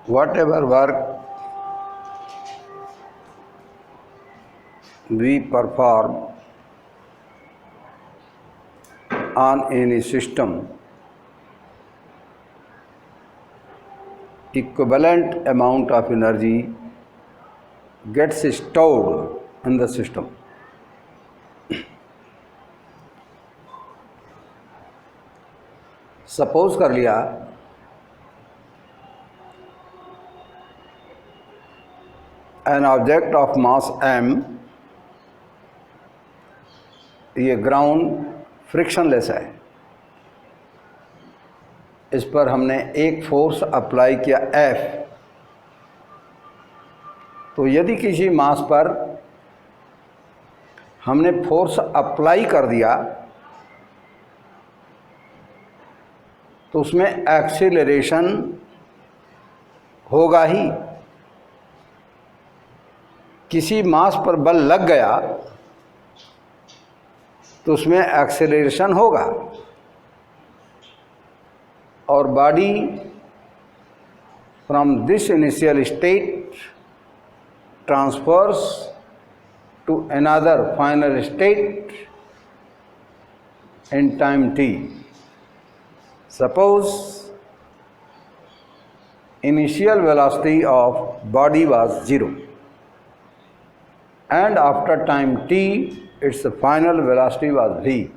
whatever work we perform on any system, equivalent amount of energy gets stored in the system. Suppose कर लिया an object of mass m, ये ground frictionless है, इस पर हमने एक फोर्स अप्लाई किया F, तो यदि किसी मास पर हमने फोर्स अप्लाई कर दिया तो उसमें एक्सीलरेशन होगा ही। किसी मास पर बल लग गया तो उसमें एक्सीलरेशन होगा और body from this initial state transfers to another final state in time t. Suppose initial velocity of body was 0 and after time t its final velocity was v.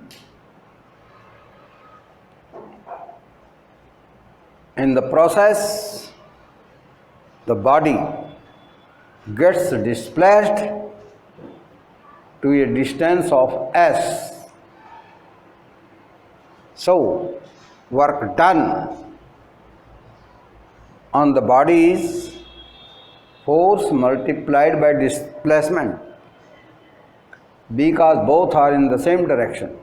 In the process the body gets displaced to a distance of s. So work done on the body is force multiplied by displacement, because both are in the same direction.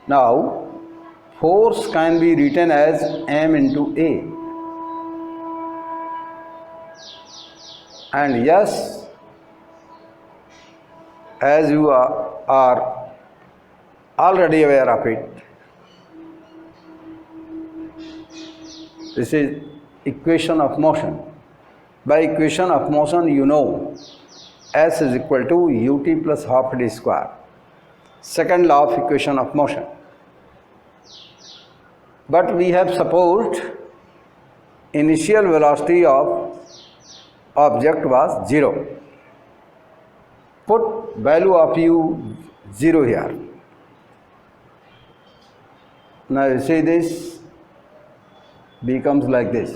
Now force can be written as m into a, and yes, as you are already aware of it, this is equation of motion. By equation of motion you know S is equal to ut plus half d square, second law of equation of motion. But we have supposed initial velocity of object was 0. Put value of u 0 here. Now you see this becomes like this,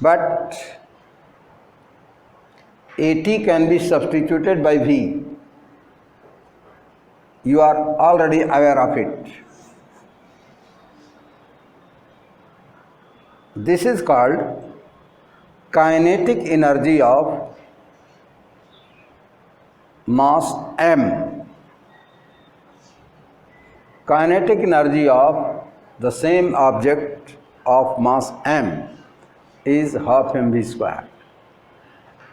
but AT can be substituted by V. You are already aware of it. This is called kinetic energy of mass m. Kinetic energy of the same object of mass m is half mv square,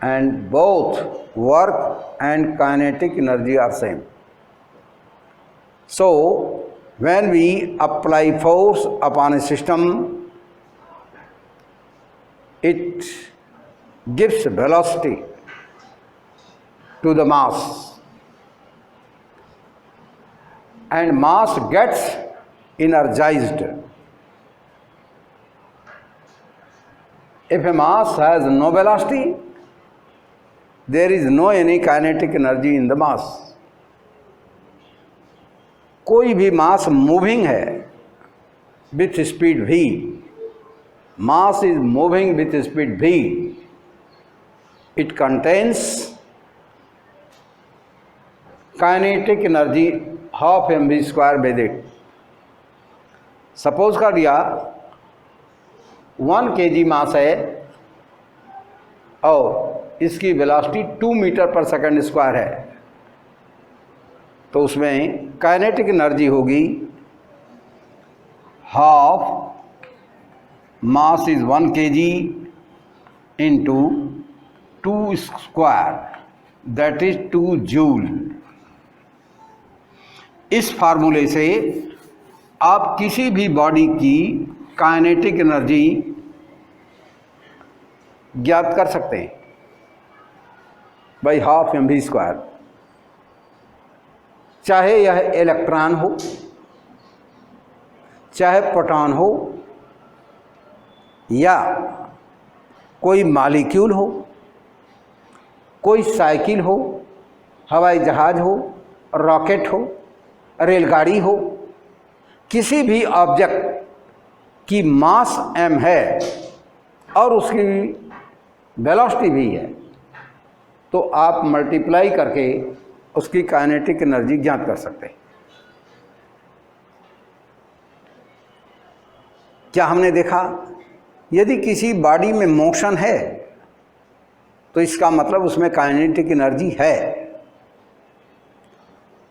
and both work and kinetic energy are same. So when we apply force upon a system, it gives velocity to the mass, and mass gets energized. If a mass has no velocity, there is no any kinetic energy in the mass. कोई भी मास moving है with speed v, mass is moving with speed v, it contains kinetic energy half mv square with it. Suppose कर दिया 1 kg मास है और इसकी velocity 2 metre पर second square है, तो उसमें काइनेटिक एनर्जी होगी half mass is 1 kg into 2 square, that is 2 joule. इस फार्मूले से आप किसी भी बॉडी की काइनेटिक एनर्जी ज्ञात कर सकते हैं बाई हाफ mv स्क्वायर। चाहे यह इलेक्ट्रॉन हो, चाहे प्रोटॉन हो, या कोई मॉलिक्यूल हो, कोई साइकिल हो, हवाई जहाज हो, रॉकेट हो, रेलगाड़ी हो, किसी भी ऑब्जेक्ट की मास m है और उसकी वेलोसिटी भी है, तो आप मल्टीप्लाई करके उसकी काइनेटिक एनर्जी ज्ञात कर सकते हैं। क्या हमने देखा, यदि किसी बॉडी में मोशन है तो इसका मतलब उसमें काइनेटिक एनर्जी है।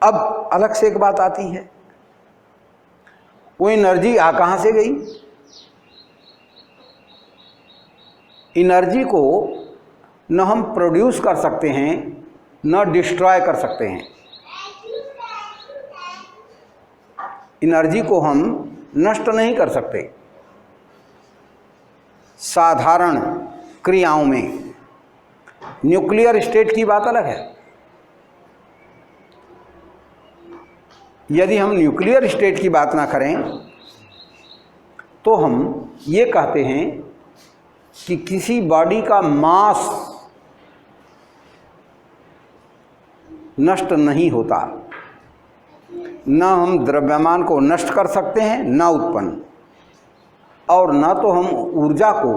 अब अलग से एक बात आती है, वो एनर्जी कहाँ से गई? एनर्जी को न हम प्रोड्यूस कर सकते हैं, न डिस्ट्रॉय कर सकते हैं। एनर्जी को हम नष्ट नहीं कर सकते। साधारण क्रियाओं में न्यूक्लियर स्टेट की बात अलग है। यदि हम न्यूक्लियर स्टेट की बात ना करें तो हम ये कहते हैं कि किसी बॉडी का मास नष्ट नहीं होता। न हम द्रव्यमान को नष्ट कर सकते हैं, न उत्पन्न, और न तो हम ऊर्जा को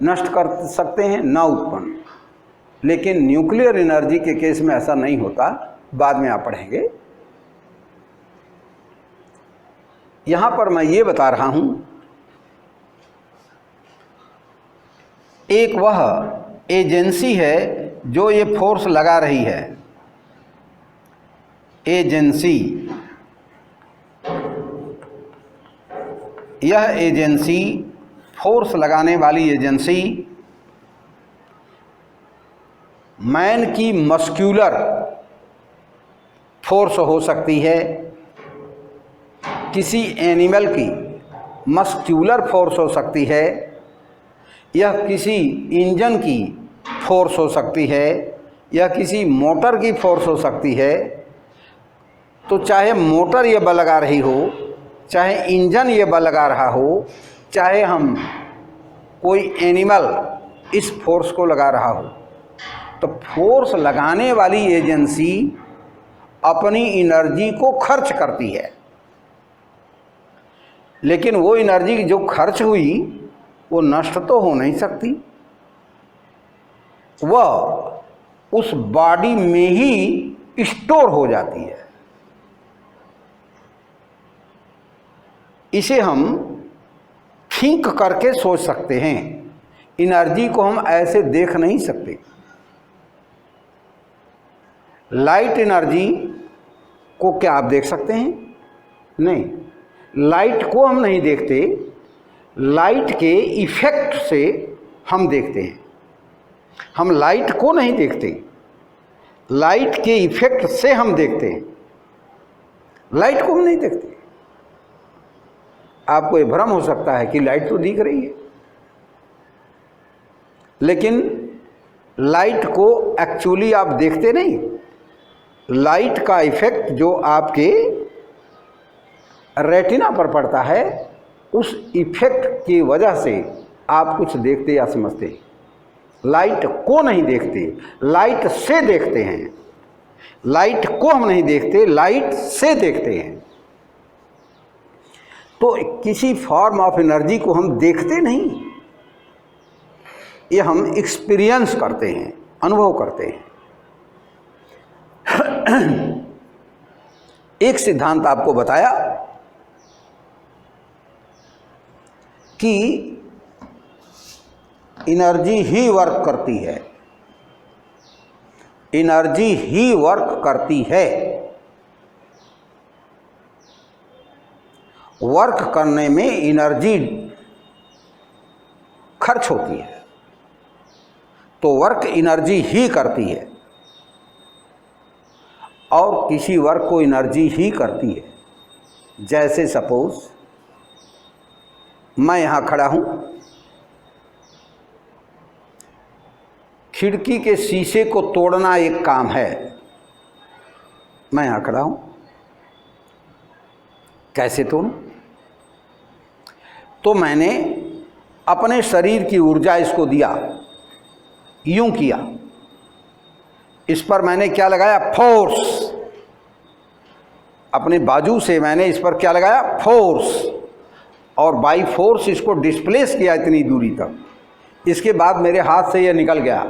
नष्ट कर सकते हैं, न उत्पन्न। लेकिन न्यूक्लियर एनर्जी के केस में ऐसा नहीं होता, बाद में आप पढ़ेंगे। यहाँ पर मैं ये बता रहा हूँ, एक वह एजेंसी है जो ये फोर्स लगा रही है। एजेंसी, यह एजेंसी, फोर्स लगाने वाली एजेंसी मैन की मस्क्यूलर फोर्स हो सकती है, किसी एनिमल की मस्क्यूलर फोर्स हो सकती है, यह किसी इंजन की फोर्स हो सकती है, यह किसी मोटर की फोर्स हो सकती है। तो चाहे मोटर ये बल लगा रही हो, चाहे इंजन ये बल लगा रहा हो, चाहे हम कोई एनिमल इस फोर्स को लगा रहा हो, तो फोर्स लगाने वाली एजेंसी अपनी एनर्जी को खर्च करती है। लेकिन वो एनर्जी जो खर्च हुई वो नष्ट तो हो नहीं सकती, वह उस बॉडी में ही स्टोर हो जाती है। इसे हम थिंक करके सोच सकते हैं। एनर्जी को हम ऐसे देख नहीं सकते। लाइट एनर्जी को क्या आप देख सकते हैं? नहीं, लाइट को हम नहीं देखते, लाइट के इफेक्ट से हम देखते हैं। हम लाइट को नहीं देखते, लाइट के इफेक्ट से हम देखते हैं। लाइट को हम नहीं देखते। आपको ये भ्रम हो सकता है कि लाइट तो दिख रही है, लेकिन लाइट को एक्चुअली आप देखते नहीं। लाइट का इफेक्ट जो आपके रेटिना पर पड़ता है, उस इफेक्ट की वजह से आप कुछ देखते या समझते। लाइट को नहीं देखते, लाइट से देखते हैं। लाइट को हम नहीं देखते, लाइट से देखते हैं। तो किसी फॉर्म ऑफ एनर्जी को हम देखते नहीं, ये हम एक्सपीरियंस करते हैं, अनुभव करते हैं। एक सिद्धांत आपको बताया कि एनर्जी ही वर्क करती है, एनर्जी ही वर्क करती है। वर्क करने में एनर्जी खर्च होती है, तो वर्क एनर्जी ही करती है और किसी वर्क को एनर्जी ही करती है। जैसे सपोज मैं यहाँ खड़ा हूँ, खिड़की के शीशे को तोड़ना एक काम है। मैं यहाँ खड़ा हूँ, कैसे तोड़ूं? तो मैंने अपने शरीर की ऊर्जा इसको दिया, यूं किया, इस पर मैंने क्या लगाया? फोर्स। अपने बाजू से मैंने इस पर क्या लगाया? फोर्स। और बाई फोर्स इसको डिस्प्लेस किया इतनी दूरी तक। इसके बाद मेरे हाथ से ये निकल गया,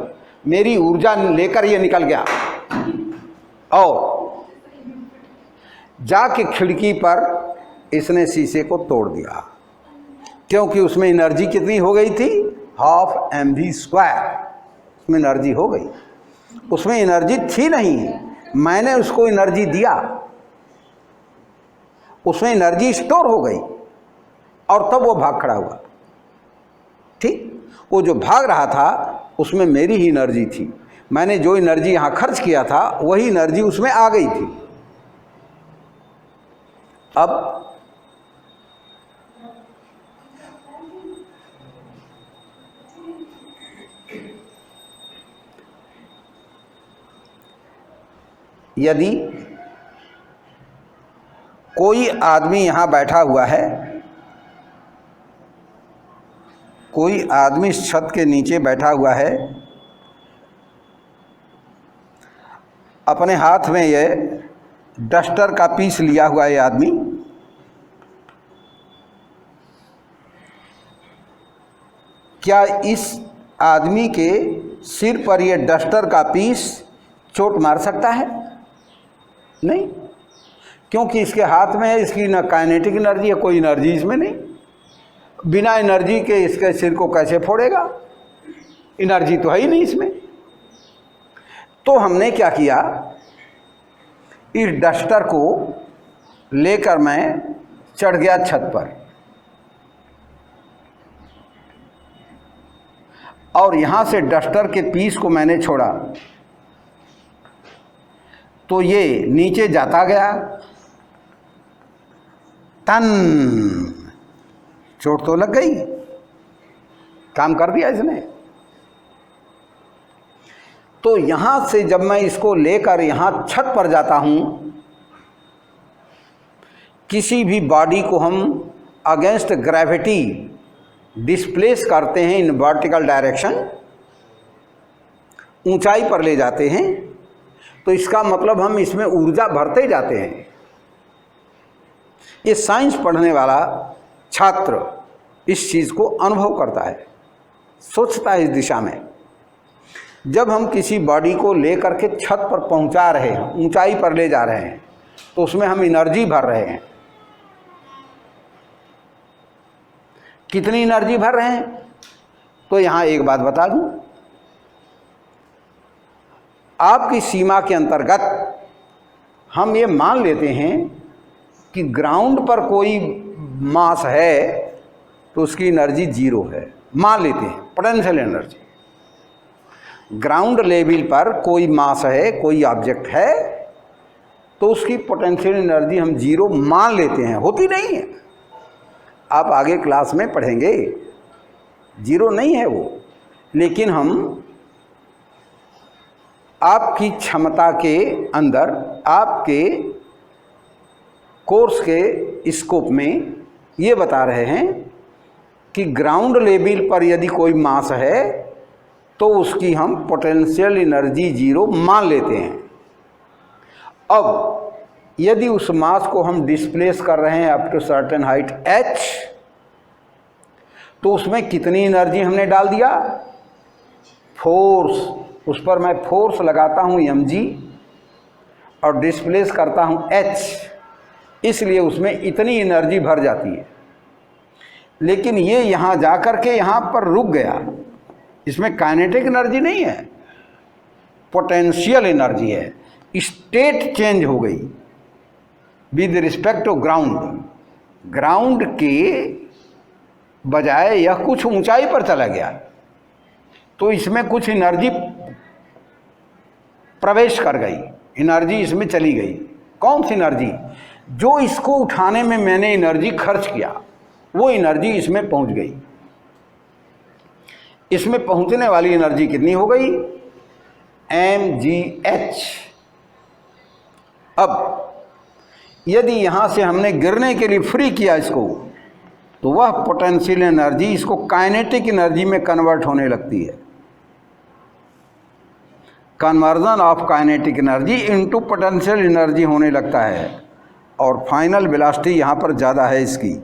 मेरी ऊर्जा लेकर ये निकल गया और जाके खिड़की पर इसने शीशे को तोड़ दिया, क्योंकि उसमें एनर्जी कितनी हो गई थी? 12 mv²। उसमें एनर्जी हो गई। उसमें एनर्जी थी नहीं, मैंने उसको एनर्जी दिया, उसमें एनर्जी स्टोर हो गई और तब वो भाग खड़ा हुआ। ठीक, वो जो भाग रहा था उसमें मेरी ही एनर्जी थी। मैंने जो एनर्जी यहाँ खर्च किया था वही एनर्जी उसमें आ गई थी। अब यदि कोई आदमी यहाँ बैठा हुआ है, कोई आदमी इस छत के नीचे बैठा हुआ है, अपने हाथ में ये डस्टर का पीस लिया हुआ है आदमी, क्या इस आदमी के सिर पर ये डस्टर का पीस चोट मार सकता है? नहीं, क्योंकि इसके हाथ में है, इसकी ना काइनेटिक एनर्जी है, कोई एनर्जी इसमें नहीं। बिना एनर्जी के इसके सिर को कैसे फोड़ेगा? एनर्जी तो है ही नहीं इसमें। तो हमने क्या किया, इस डस्टर को लेकर मैं चढ़ गया छत पर और यहाँ से डस्टर के पीस को मैंने छोड़ा तो ये नीचे जाता गया, टन, चोट तो लग गई, काम कर दिया इसने। तो यहाँ से जब मैं इसको लेकर यहाँ छत पर जाता हूँ, किसी भी बॉडी को हम अगेंस्ट ग्रेविटी डिस्प्लेस करते हैं इन वर्टिकल डायरेक्शन, ऊंचाई पर ले जाते हैं, तो इसका मतलब हम इसमें ऊर्जा भरते जाते हैं। ये साइंस पढ़ने वाला छात्र इस चीज़ को अनुभव करता है, सोचता है इस दिशा में। जब हम किसी बॉडी को लेकर के छत पर पहुंचा रहे हैं, ऊंचाई पर ले जा रहे हैं, तो उसमें हम एनर्जी भर रहे हैं। कितनी एनर्जी भर रहे हैं? तो यहाँ एक बात बता दूं, आपकी सीमा के अंतर्गत हम ये मान लेते हैं कि ग्राउंड पर कोई मास है तो उसकी एनर्जी 0 है, मान लेते हैं पोटेंशियल एनर्जी। ग्राउंड लेवल पर कोई मास है, कोई ऑब्जेक्ट है, तो उसकी पोटेंशियल एनर्जी हम 0 मान लेते हैं, होती नहीं है। आप आगे क्लास में पढ़ेंगे, 0 नहीं है वो, लेकिन हम आपकी क्षमता के अंदर, आपके कोर्स के स्कोप में ये बता रहे हैं कि ग्राउंड लेवल पर यदि कोई मास है तो उसकी हम पोटेंशियल एनर्जी 0 मान लेते हैं। अब यदि उस मास को हम डिस्प्लेस कर रहे हैं up to certain height h, तो उसमें कितनी एनर्जी हमने डाल दिया? फोर्स। उस पर मैं फोर्स लगाता हूँ mg और डिस्प्लेस करता हूँ h, इसलिए उसमें इतनी एनर्जी भर जाती है। लेकिन ये यहाँ जाकर के यहाँ पर रुक गया, इसमें काइनेटिक एनर्जी नहीं है, पोटेंशियल एनर्जी है। स्टेट चेंज हो गई with respect to ground. Ground के बजाय यह कुछ ऊंचाई पर चला गया, तो इसमें कुछ एनर्जी प्रवेश कर गई, एनर्जी इसमें चली गई। कौन सी एनर्जी? जो इसको उठाने में मैंने एनर्जी खर्च किया वो एनर्जी इसमें पहुंच गई। इसमें पहुंचने वाली एनर्जी कितनी हो गई? mgh। अब यदि यहां से हमने गिरने के लिए फ्री किया इसको, तो वह पोटेंशियल एनर्जी इसको काइनेटिक एनर्जी में कन्वर्ट होने लगती है। Conversion of kinetic energy into potential energy होने लगता है, और फाइनल वेलोसिटी यहाँ पर ज़्यादा है इसकी,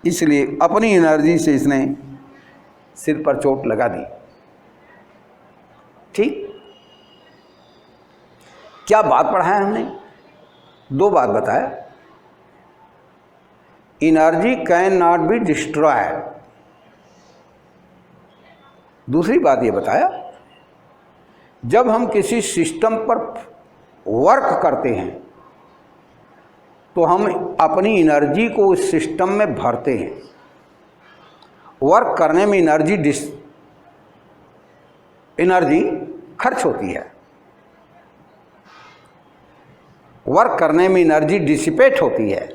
इसलिए अपनी एनर्जी से इसने सिर पर चोट लगा दी। ठीक, क्या बात पढ़ाया हमने? दो बात बताया। Energy can not be destroyed. दूसरी बात ये बताया, जब हम किसी सिस्टम पर वर्क करते हैं तो हम अपनी एनर्जी को उस सिस्टम में भरते हैं। वर्क करने में एनर्जी खर्च होती है, वर्क करने में एनर्जी डिसिपेट होती है।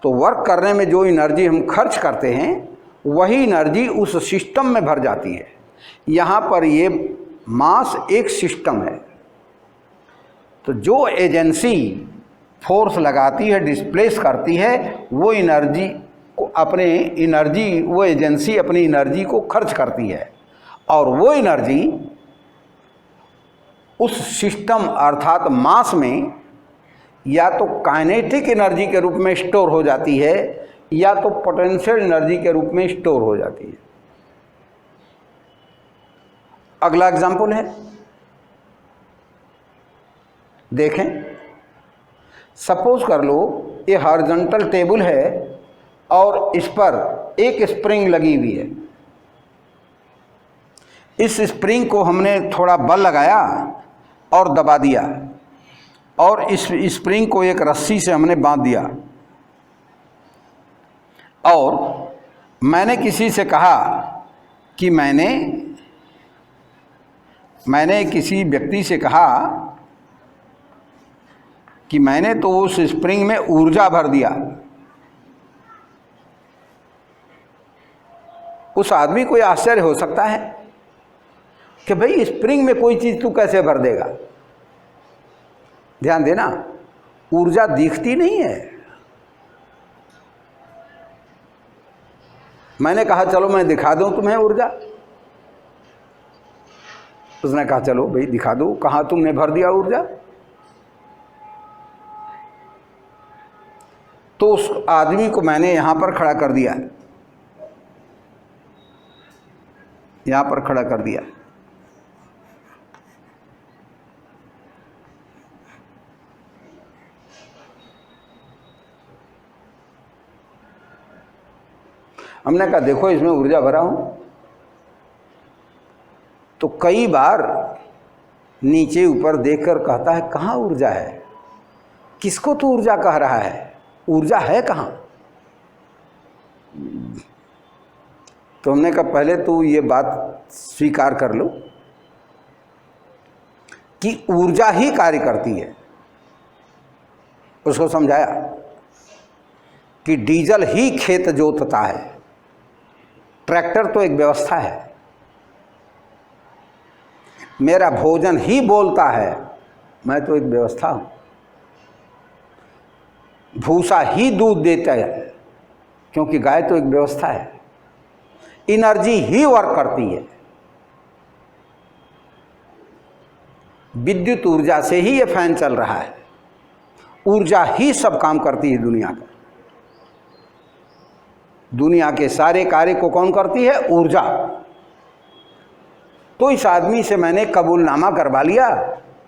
तो वर्क करने में जो एनर्जी हम खर्च करते हैं वही एनर्जी उस सिस्टम में भर जाती है। यहाँ पर ये मास एक सिस्टम है, तो जो एजेंसी फोर्स लगाती है, डिस्प्लेस करती है, वो एनर्जी को वो एजेंसी अपनी एनर्जी को खर्च करती है, और वो एनर्जी उस सिस्टम अर्थात मास में या तो काइनेटिक एनर्जी के रूप में स्टोर हो जाती है या तो पोटेंशियल एनर्जी के रूप में स्टोर हो जाती है। अगला एग्जाम्पल है, देखें। सपोज कर लो ये हॉरिजॉन्टल टेबल है और इस पर एक स्प्रिंग लगी हुई है। इस स्प्रिंग को हमने थोड़ा बल लगाया और दबा दिया, और इस स्प्रिंग को एक रस्सी से हमने बांध दिया, और मैंने किसी से कहा कि मैंने किसी व्यक्ति से कहा कि मैंने तो उस स्प्रिंग में ऊर्जा भर दिया। उस आदमी को यह आश्चर्य हो सकता है कि भाई स्प्रिंग में कोई चीज़ तू कैसे भर देगा। ध्यान देना, ऊर्जा दिखती नहीं है। मैंने कहा चलो मैं दिखा दूं तुम्हें ऊर्जा। उसने कहा चलो भाई दिखा दो, कहाँ तुमने भर दिया ऊर्जा। तो उस आदमी को मैंने यहां पर खड़ा कर दिया, यहां पर खड़ा कर दिया। हमने कहा देखो इसमें ऊर्जा भरा हूं। तो कई बार नीचे ऊपर देखकर कहता है कहाँ ऊर्जा है, किसको तू ऊर्जा कह रहा है, ऊर्जा है कहाँ। तो हमने कहा पहले तू ये बात स्वीकार कर लो कि ऊर्जा ही कार्य करती है। उसको समझाया कि डीजल ही खेत जोतता है, ट्रैक्टर तो एक व्यवस्था है। मेरा भोजन ही बोलता है, मैं तो एक व्यवस्था हूं। भूसा ही दूध देता है, क्योंकि गाय तो एक व्यवस्था है। एनर्जी ही वर्क करती है। विद्युत ऊर्जा से ही ये फैन चल रहा है। ऊर्जा ही सब काम करती है दुनिया का। दुनिया के सारे कार्य को कौन करती है? ऊर्जा। तो इस आदमी से मैंने कबूलनामा करवा लिया।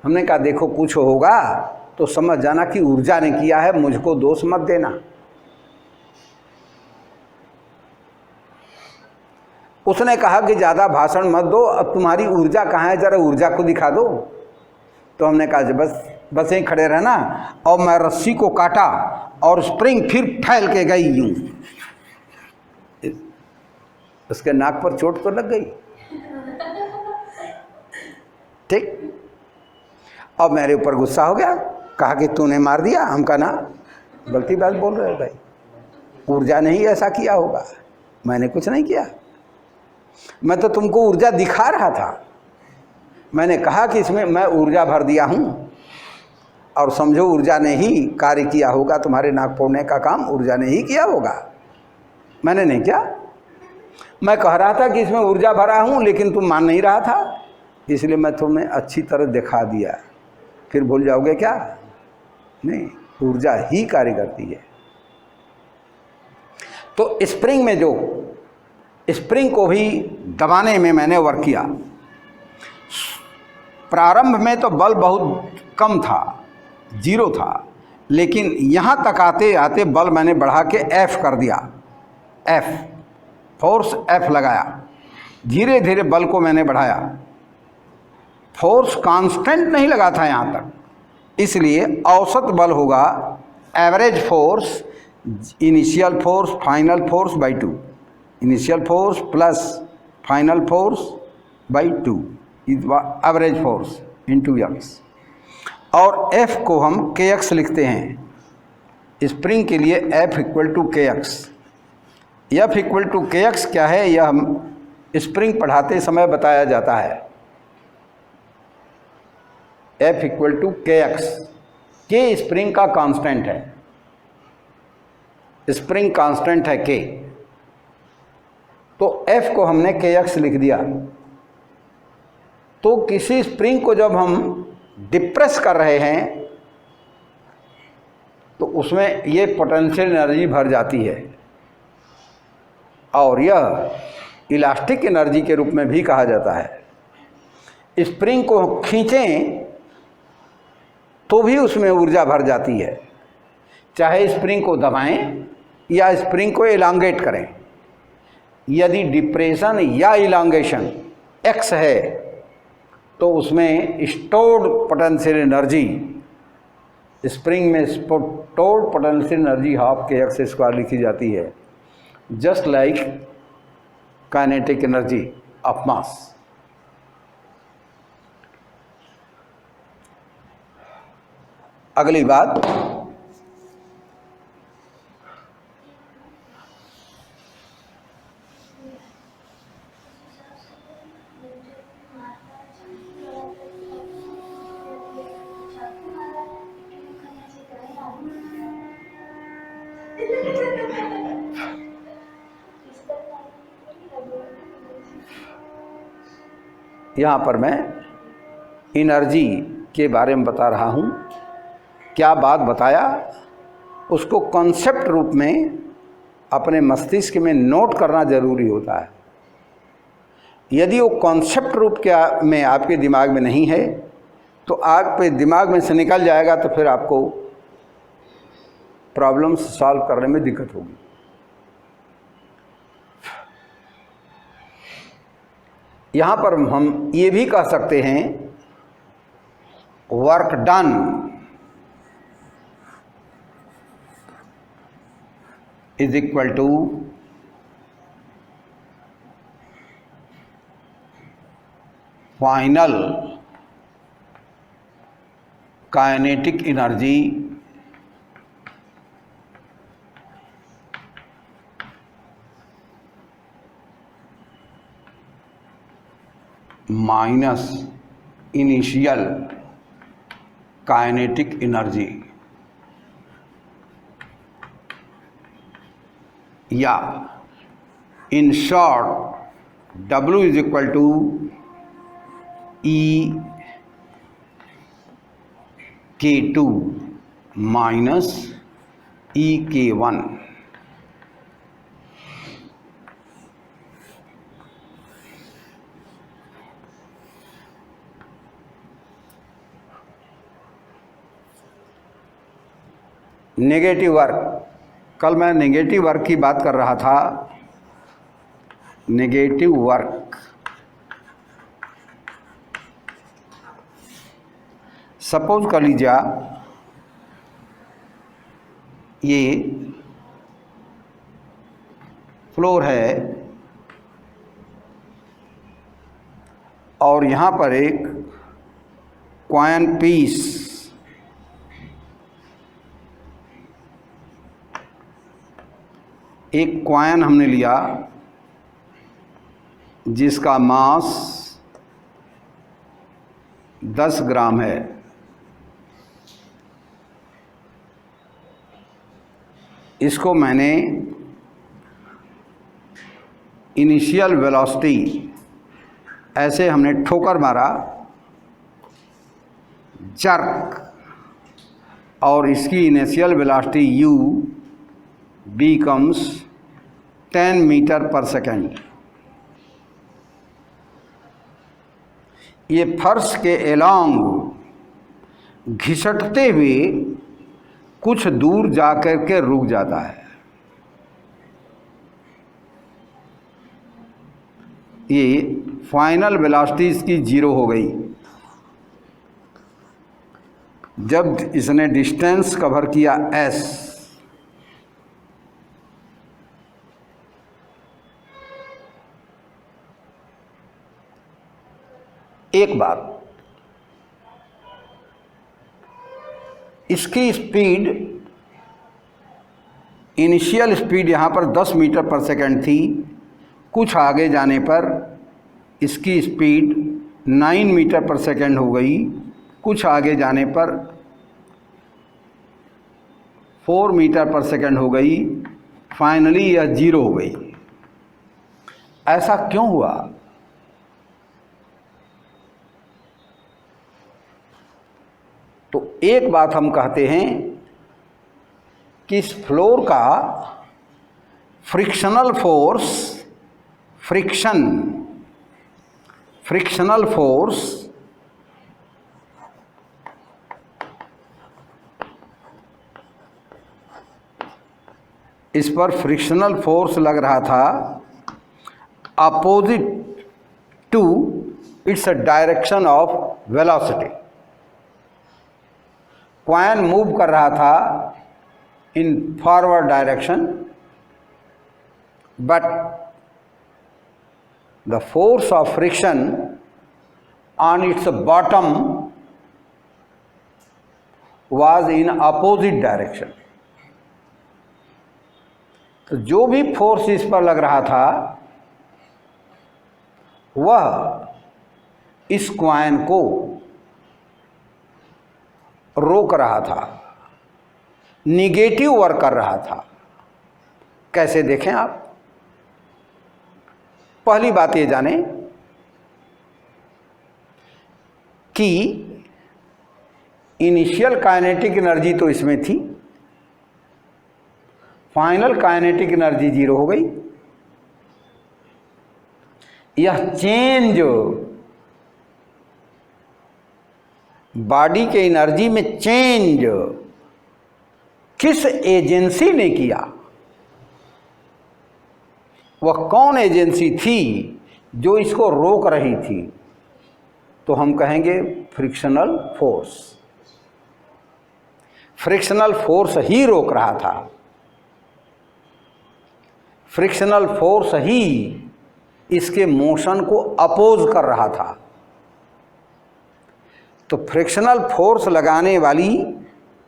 हमने कहा देखो कुछ होगा तो समझ जाना कि ऊर्जा ने किया है, मुझको दोष मत देना। उसने कहा कि ज़्यादा भाषण मत दो, अब तुम्हारी ऊर्जा कहाँ है, जरा ऊर्जा को दिखा दो। तो हमने कहा बस यहीं खड़े रहना, और मैं रस्सी को काटा और स्प्रिंग फिर फैल के गई यूं। उसके नाक पर चोट तो लग गई। ठीक। अब मेरे ऊपर गुस्सा हो गया, कहा कि तूने मार दिया। हम कहा ना, गलती बात बोल रहे हो भाई। ऊर्जा ने ही ऐसा किया होगा, मैंने कुछ नहीं किया। मैं तो तुमको ऊर्जा दिखा रहा था। मैंने कहा कि इसमें मैं ऊर्जा भर दिया हूँ, और समझो ऊर्जा ने ही कार्य किया होगा। तुम्हारे नाक फोड़ने का काम ऊर्जा ने ही किया होगा, मैंने नहीं किया। मैं कह रहा था कि इसमें ऊर्जा भरा हूँ, लेकिन तुम मान नहीं रहा था, इसलिए मैं तुम्हें अच्छी तरह दिखा दिया। फिर भूल जाओगे क्या? नहीं, ऊर्जा ही कार्य करती है। तो स्प्रिंग में जो स्प्रिंग को भी दबाने में मैंने वर्क किया। प्रारंभ में तो बल बहुत कम था, 0 था, लेकिन यहाँ तक आते आते बल मैंने बढ़ा के F कर दिया। F, फोर्स F लगाया। धीरे धीरे बल को मैंने बढ़ाया। फोर्स कांस्टेंट नहीं लगा था यहाँ तक, इसलिए औसत बल होगा average force, initial force final force by 2। Initial force plus final force by 2 is average force into x। और F को हम kx लिखते हैं। स्प्रिंग के लिए F equal to kx। F equal to kx क्या है, यह हम स्प्रिंग पढ़ाते समय बताया जाता है। F equal to kx, k spring का कांस्टेंट है, स्प्रिंग कांस्टेंट है k, तो F को हमने kx लिख दिया। तो किसी स्प्रिंग को जब हम डिप्रेस कर रहे हैं तो उसमें ये पोटेंशियल एनर्जी भर जाती है, और यह इलास्टिक एनर्जी के रूप में भी कहा जाता है। स्प्रिंग को खींचें तो भी उसमें ऊर्जा भर जाती है, चाहे स्प्रिंग को दबाएं या स्प्रिंग को इलांगेट करें। यदि डिप्रेशन या इलांगेशन x है तो उसमें स्टोर्ड पोटेंशियल एनर्जी, स्प्रिंग में stored potential energy half kx² लिखी जाती है, just like kinetic energy of mass. अगली बात, यहाँ पर मैं एनर्जी के बारे में बता रहा हूँ। क्या बात बताया उसको कॉन्सेप्ट रूप में अपने मस्तिष्क में नोट करना जरूरी होता है। यदि वो कॉन्सेप्ट रूप के में आपके दिमाग में नहीं है तो आपके दिमाग में से निकल जाएगा, तो फिर आपको प्रॉब्लम्स सॉल्व करने में दिक्कत होगी। यहाँ पर हम ये भी कह सकते हैं work done is equal to final kinetic energy minus initial kinetic energy, या in short W is equal to EK2 minus EK1। Negative work, कल मैं नेगेटिव वर्क की बात कर रहा था। नेगेटिव वर्क, सपोज कर लीजिए ये फ्लोर है और यहाँ पर एक कॉइन पीस एक कॉइन हमने लिया जिसका मास 10 ग्राम है। इसको मैंने इनिशियल वेलोसिटी, ऐसे हमने ठोकर मारा, जर्क, और इसकी initial velocity u becomes 10 metre पर सेकेंड। ये फर्श के एलॉन्ग घिसटते हुए कुछ दूर जाकर के रुक जाता है। ये फाइनल वेलोसिटी इसकी 0 हो गई जब इसने डिस्टेंस कवर किया s। एक बात, इसकी स्पीड, इनिशियल स्पीड यहाँ पर 10 मीटर पर सेकंड थी, कुछ आगे जाने पर इसकी स्पीड 9 मीटर पर सेकंड हो गई, कुछ आगे जाने पर 4 मीटर पर सेकंड हो गई, फाइनली यह 0 हो गई। ऐसा क्यों हुआ? तो एक बात हम कहते हैं कि इस फ्लोर का फ्रिक्शनल फोर्स इस पर फ्रिक्शनल फोर्स लग रहा था opposite to its direction of velocity. Coin move कर रहा था in forward direction, but the force of friction on its bottom was in opposite direction. तो जो भी फोर्स इस पर लग रहा था वह इस कॉइन को रोक रहा था, निगेटिव वर्क कर रहा था। कैसे देखें आप? पहली बात ये जाने कि इनिशियल काइनेटिक एनर्जी तो इसमें थी, फाइनल काइनेटिक एनर्जी 0 हो गई। यह चेंज बॉडी के एनर्जी में चेंज किस एजेंसी ने किया? वह कौन एजेंसी थी जो इसको रोक रही थी? तो हम कहेंगे फ्रिक्शनल फोर्स। फ्रिक्शनल फोर्स ही रोक रहा था, फ्रिक्शनल फोर्स ही इसके मोशन को अपोज कर रहा था। तो फ्रिक्शनल फोर्स लगाने वाली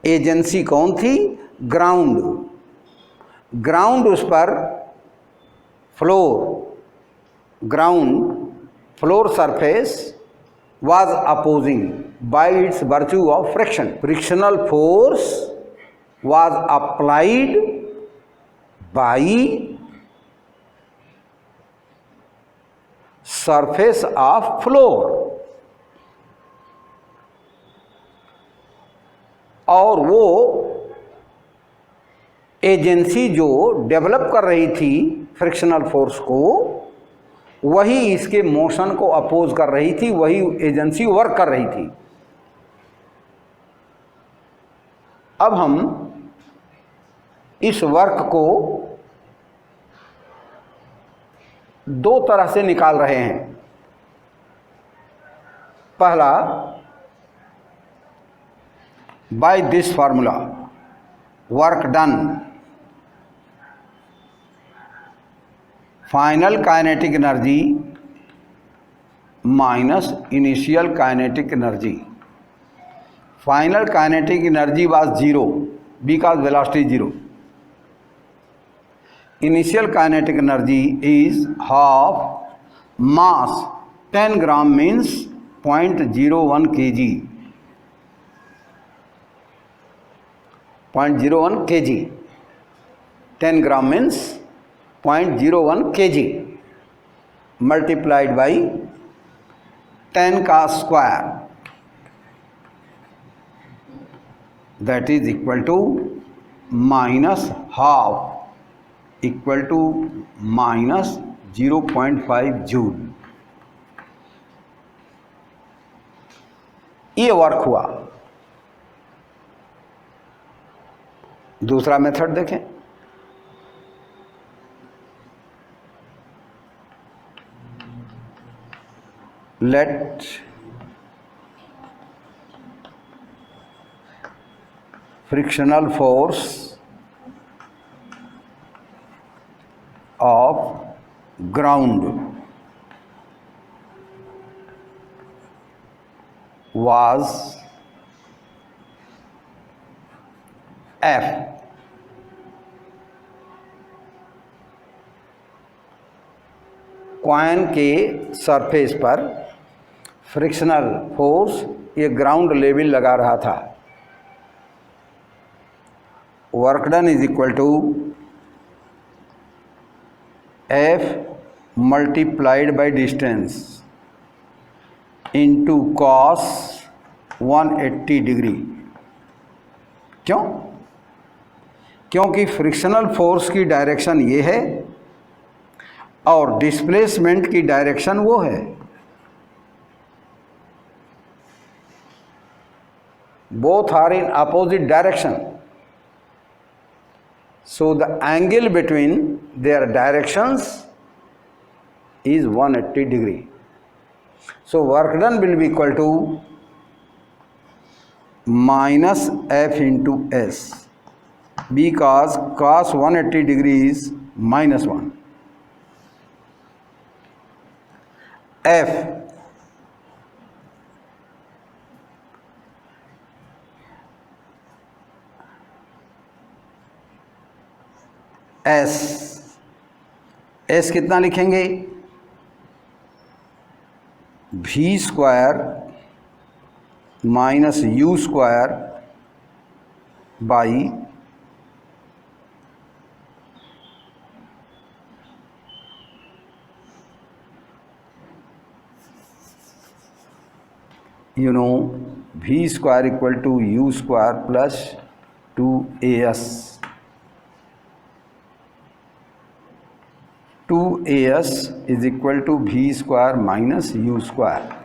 एजेंसी कौन थी? ग्राउंड। ग्राउंड उस पर floor surface was opposing by its virtue of friction. Frictional force was applied by surface of floor, और वो एजेंसी जो डेवलप कर रही थी फ्रिक्शनल फोर्स को, वही इसके मोशन को अपोज कर रही थी, वही एजेंसी वर्क कर रही थी। अब हम इस वर्क को दो तरह से निकाल रहे हैं। पहला, by this formula, work done final kinetic energy minus initial kinetic energy. Final kinetic energy was 0 because velocity 0। initial kinetic energy is half mass 10 gram means 0.01 kg. 0.01 kg. 10 gram means 0.01 kg multiplied by 10 का square, that is equal to minus half equal to minus 0.5 joule. ये work हुआ. दूसरा method देखें. Let frictional force of ground was F. Coin के surface पर frictional force ये ground level लगा रहा था. Work done is equal to F multiplied by distance into cos 180 degree. क्यों? क्योंकि फ्रिक्शनल फोर्स की डायरेक्शन ये है और डिस्प्लेसमेंट की डायरेक्शन वो है. Both are in opposite direction. So the angle between their directions is 180 degree. So work done will be equal to minus F into S, because cos 180 degree is minus 1. F S कितना लिखेंगे? V square minus U square by V square equal to U square plus 2AS. 2AS is equal to V square minus U square.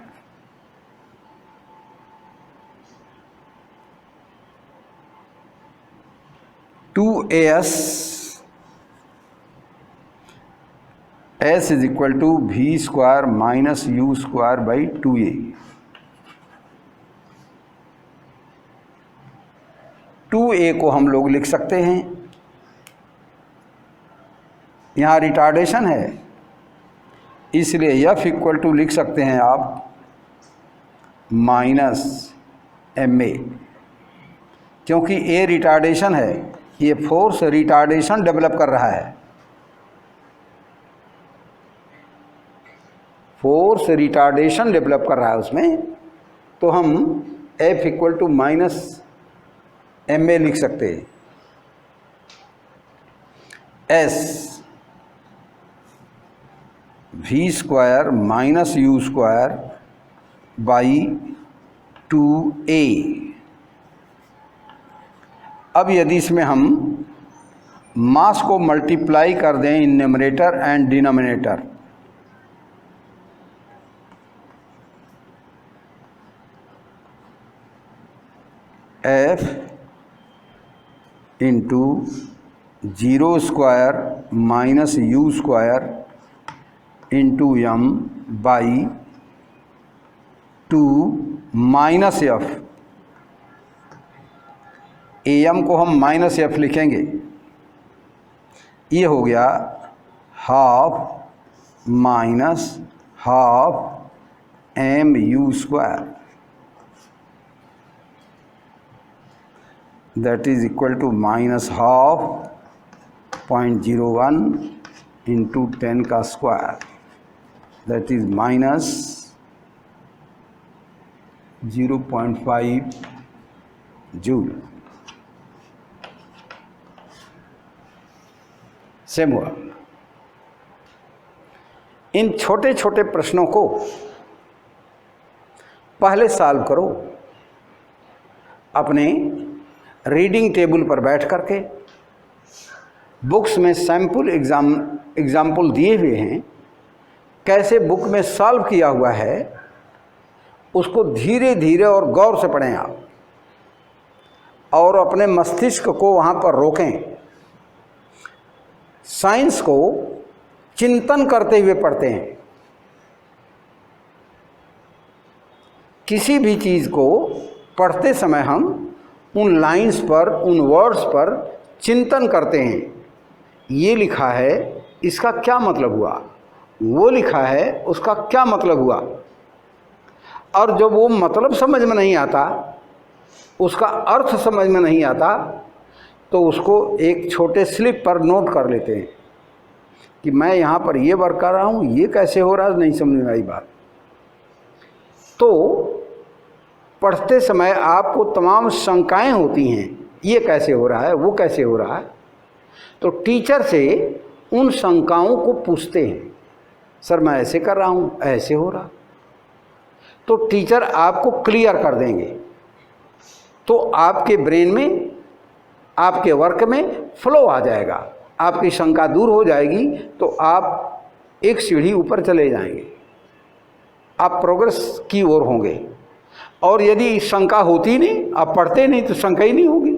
S is equal to V square minus U square by 2A. 2A को हम लोग लिख सकते हैं, यहाँ retardation है इसलिए F equal to लिख सकते हैं आप माइनस MA. क्योंकि A रिटार्डेशन है, ये फोर्स रिटार्डेशन डेवलप कर रहा है. फोर्स रिटार्डेशन डेवलप कर रहा है उसमें, तो हम F equal to minus MA लिख सकते हैं. S V square minus U square by 2A. अब यदि इसमें हम मास को मल्टीप्लाई कर दें in numerator and denominator, F into 0 square minus U square into M by 2 minus F. AM को हम माइनस F लिखेंगे. ये हो गया half minus half MU square, that is equal to minus half 0.01 into 10 का स्क्वायर, that is minus 0.5 joule. Same हुआ। इन छोटे छोटे प्रश्नों को पहले सॉल्व करो अपने रीडिंग टेबल पर बैठ करके। बुक्स में सैम्पल एग्जाम्पल दिए हुए हैं, कैसे बुक में सॉल्व किया हुआ है उसको धीरे धीरे और गौर से पढ़ें आप, और अपने मस्तिष्क को वहाँ पर रोकें। साइंस को चिंतन करते हुए पढ़ते हैं। किसी भी चीज़ को पढ़ते समय हम उन लाइंस पर, उन वर्ड्स पर चिंतन करते हैं। ये लिखा है, इसका क्या मतलब हुआ, वो लिखा है, उसका क्या मतलब हुआ। और जब वो मतलब समझ में नहीं आता, उसका अर्थ समझ में नहीं आता, तो उसको एक छोटे स्लिप पर नोट कर लेते हैं कि मैं यहाँ पर ये वर्क कर रहा हूँ, ये कैसे हो रहा है, नहीं समझ में आई बात। तो पढ़ते समय आपको तमाम शंकाएं होती हैं, ये कैसे हो रहा है, वो कैसे हो रहा है। तो टीचर से उन शंकाओं को पूछते हैं, सर मैं ऐसे कर रहा हूँ, ऐसे हो रहा। तो टीचर आपको क्लियर कर देंगे, तो आपके ब्रेन में, आपके वर्क में फ्लो आ जाएगा, आपकी शंका दूर हो जाएगी। तो आप एक सीढ़ी ऊपर चले जाएंगे, आप प्रोग्रेस की ओर होंगे। और यदि शंका होती नहीं, आप पढ़ते नहीं, तो शंका ही नहीं होगी।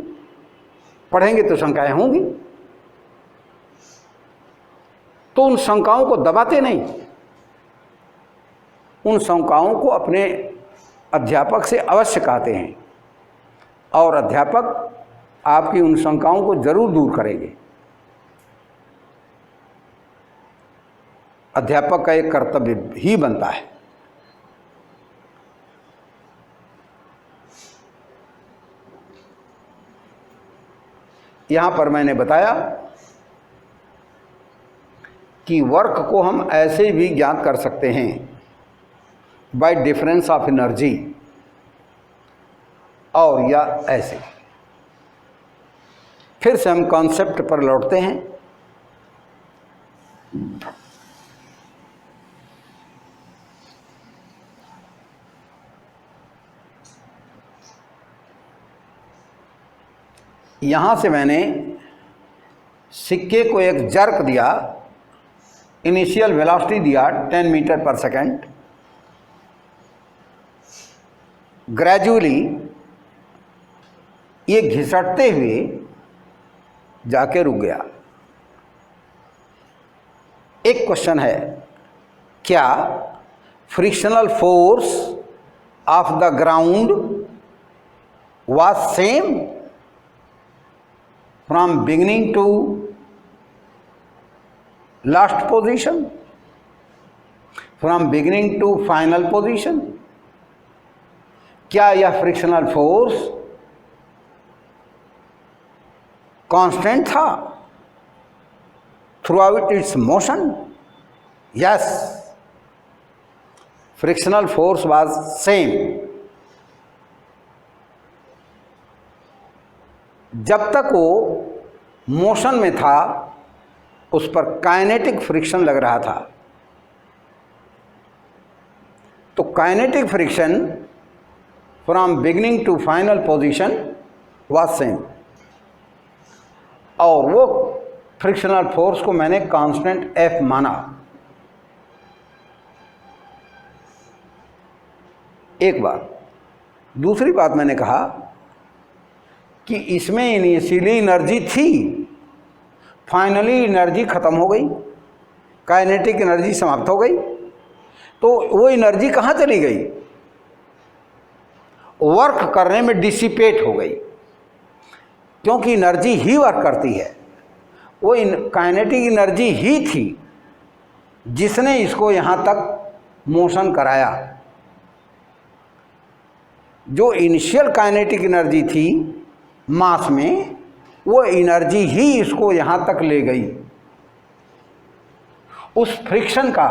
पढ़ेंगे तो शंकाएं होंगी। तो उन शंकाओं को दबाते नहीं, उन शंकाओं को अपने अध्यापक से अवश्य कहते हैं, और अध्यापक आपकी उन शंकाओं को जरूर दूर करेंगे। अध्यापक का एक कर्तव्य ही बनता है। यहां पर मैंने बताया कि वर्क को हम ऐसे भी ज्ञात कर सकते हैं बाय डिफरेंस ऑफ एनर्जी, और या ऐसे। फिर से हम कॉन्सेप्ट पर लौटते हैं। यहाँ से मैंने सिक्के को एक जर्क दिया, इनिशियल वेलोसिटी दिया 10 मीटर पर सेकेंड, ग्रेजुअली ये घिसटते हुए जाके रुक गया। एक क्वेश्चन है, क्या frictional force of the ground was same from beginning to last position, from beginning to final position? क्या यह फ्रिक्शनल फोर्स कांस्टेंट था through out it's motion? Yes, frictional force was same. जब तक वो मोशन में था उस पर काइनेटिक फ्रिक्शन लग रहा था। तो kinetic friction from beginning to final position was same, और वो फ्रिक्शनल फोर्स को मैंने कांस्टेंट F माना। एक बात। दूसरी बात मैंने कहा कि इसमें इनिशियली एनर्जी थी, फाइनली एनर्जी खत्म हो गई, काइनेटिक एनर्जी समाप्त हो गई। तो वो एनर्जी कहाँ चली गई? वर्क करने में डिसिपेट हो गई, क्योंकि एनर्जी ही वर्क करती है। वो काइनेटिक एनर्जी ही थी जिसने इसको यहाँ तक मोशन कराया। जो इनिशियल काइनेटिक एनर्जी थी मास में, वो एनर्जी ही इसको यहाँ तक ले गई। उस फ्रिक्शन का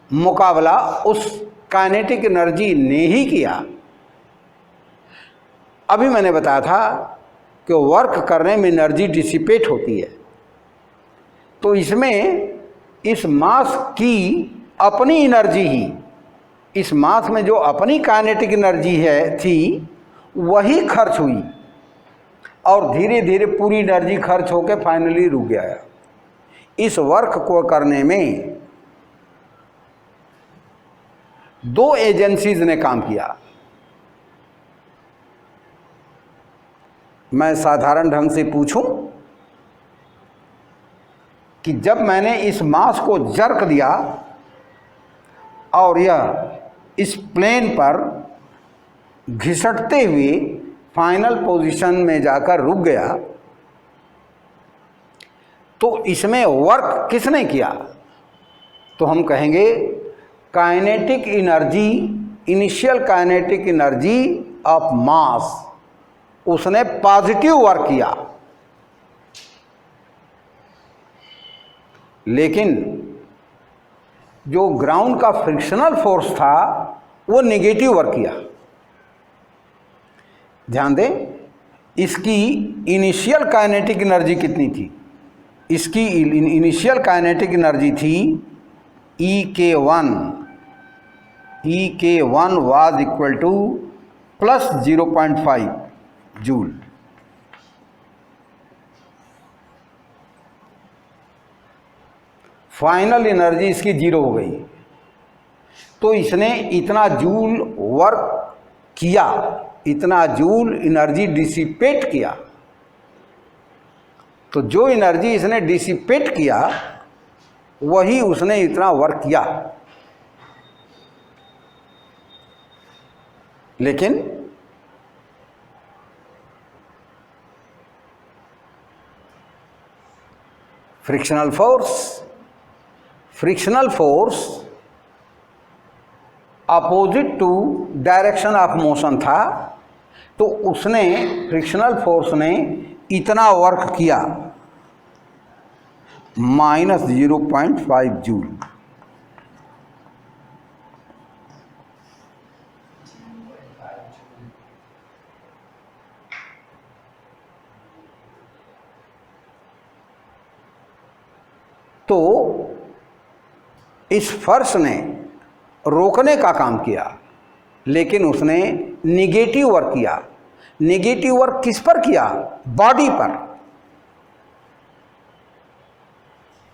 मुकाबला उस काइनेटिक एनर्जी ने ही किया। अभी मैंने बताया था कि वर्क करने में एनर्जी डिसिपेट होती है, तो इसमें इस मास की अपनी एनर्जी ही, इस मास में जो अपनी काइनेटिक एनर्जी है थी वही खर्च हुई और धीरे धीरे पूरी एनर्जी खर्च होकर फाइनली रुक गया। इस वर्क को करने में दो एजेंसीज ने काम किया। मैं साधारण ढंग से पूछूं कि जब मैंने इस मास को जर्क दिया और यह इस प्लेन पर घिसटते हुए फाइनल पोजीशन में जाकर रुक गया, तो इसमें वर्क किसने किया? तो हम कहेंगे kinetic energy, initial kinetic energy of mass, उसने पॉजिटिव वर्क किया। लेकिन जो ग्राउंड का फ्रिक्शनल फोर्स था वो नेगेटिव वर्क किया। ध्यान दें, इसकी इनिशियल काइनेटिक एनर्जी कितनी थी? इसकी इनिशियल काइनेटिक एनर्जी थी EK1 was equal two plus 0.5 joule. Final energy इसकी 0 हो गई, तो इसने इतना जूल वर्क किया, इतना जूल एनर्जी डिसिपेट किया। तो जो एनर्जी इसने डिसिपेट किया वही उसने इतना वर्क किया। लेकिन frictional force opposite to direction of motion था, तो उसने फ्रिक्शनल फोर्स ने इतना वर्क किया माइनस 0.5 जूल। तो इस फोर्स ने रोकने का काम किया, लेकिन उसने निगेटिव वर्क किया। निगेटिव वर्क किस पर किया? बॉडी पर,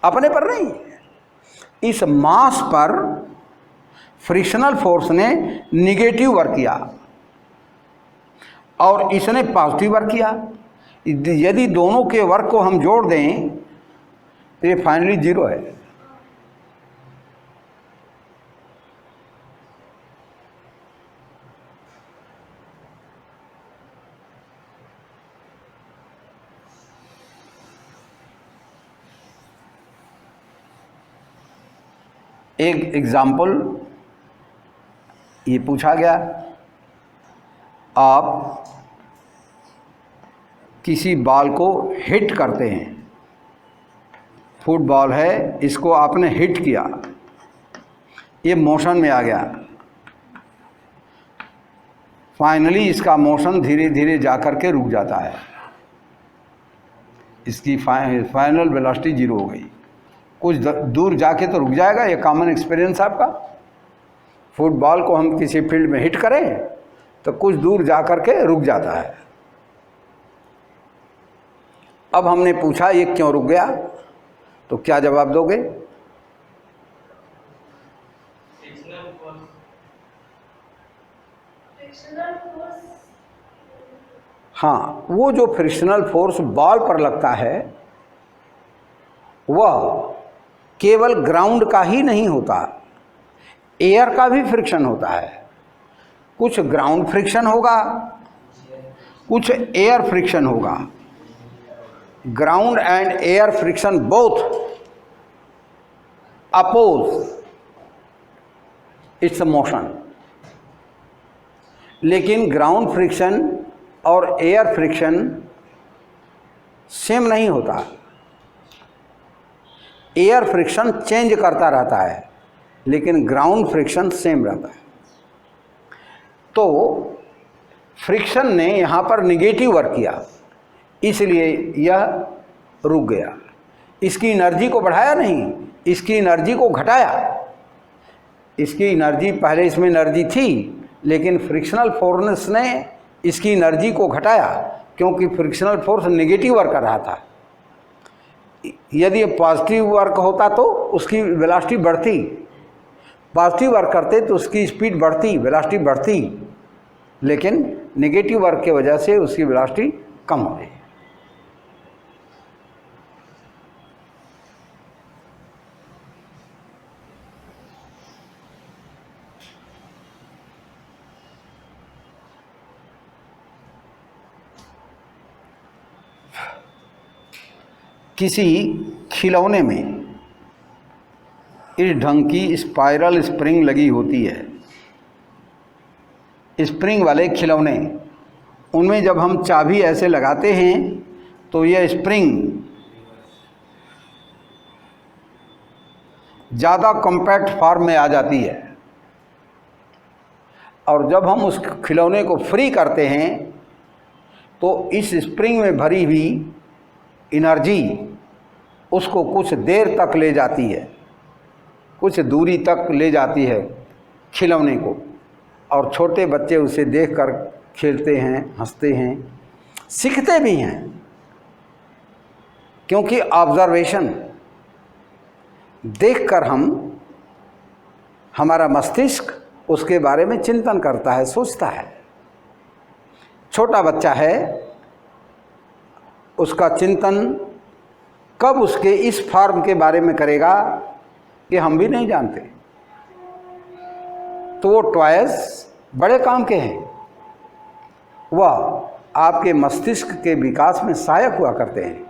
अपने पर नहीं। इस मास पर फ्रिक्शनल फोर्स ने निगेटिव वर्क किया और इसने पॉजिटिव वर्क किया। यदि दोनों के वर्क को हम जोड़ दें तो ये फाइनली 0 है। एक एग्जाम्पल ये पूछा गया, आप किसी बॉल को हिट करते हैं, फुटबॉल है, इसको आपने हिट किया, ये मोशन में आ गया। फाइनली इसका मोशन धीरे धीरे जाकर के रुक जाता है, इसकी फाइनल वेलोसिटी 0 हो गई। कुछ दूर जाके तो रुक जाएगा, ये कॉमन एक्सपीरियंस आपका। फुटबॉल को हम किसी फील्ड में हिट करें तो कुछ दूर जाकर के रुक जाता है। अब हमने पूछा ये क्यों रुक गया, तो क्या जवाब दोगे? हाँ, वो जो फ्रिक्शनल फोर्स बॉल पर लगता है वह केवल ग्राउंड का ही नहीं होता, एयर का भी फ्रिक्शन होता है। कुछ ग्राउंड फ्रिक्शन होगा, कुछ एयर फ्रिक्शन होगा। Ground and air friction both oppose its motion, लेकिन ग्राउंड फ्रिक्शन और एयर फ्रिक्शन सेम नहीं होता, एयर फ्रिक्शन चेंज करता रहता है, लेकिन ग्राउंड फ्रिक्शन सेम रहता है। तो फ्रिक्शन ने यहाँ पर निगेटिव वर्क किया, इसलिए यह रुक गया। इसकी एनर्जी को बढ़ाया नहीं, इसकी एनर्जी को घटाया। इसकी एनर्जी, पहले इसमें एनर्जी थी, लेकिन फ्रिक्शनल फोर्स ने इसकी एनर्जी को घटाया, क्योंकि फ्रिक्शनल फोर्स नेगेटिव वर्क कर रहा था। यदि ये पॉजिटिव वर्क होता तो उसकी वेलोसिटी बढ़ती, पॉजिटिव वर्क करते तो उसकी स्पीड बढ़ती, वेलोसिटी बढ़ती, लेकिन नेगेटिव वर्क की वजह से उसकी वेलोसिटी कम हो गई। किसी खिलौने में इस ढंग की स्पाइरल स्प्रिंग लगी होती है। स्प्रिंग वाले खिलौने, उनमें जब हम चाबी ऐसे लगाते हैं तो यह स्प्रिंग ज़्यादा कॉम्पैक्ट फॉर्म में आ जाती है, और जब हम उस खिलौने को फ्री करते हैं तो इस स्प्रिंग में भरी हुई एनर्जी उसको कुछ देर तक ले जाती है, कुछ दूरी तक ले जाती है खिलौने को, और छोटे बच्चे उसे देखकर खेलते हैं, हंसते हैं, सीखते भी हैं, क्योंकि ऑब्जर्वेशन देखकर हमारा मस्तिष्क उसके बारे में चिंतन करता है, सोचता है। छोटा बच्चा है, उसका चिंतन कब उसके इस फॉर्म के बारे में करेगा कि हम भी नहीं जानते। तो वो टॉयज बड़े काम के हैं, वह आपके मस्तिष्क के विकास में सहायक हुआ करते हैं।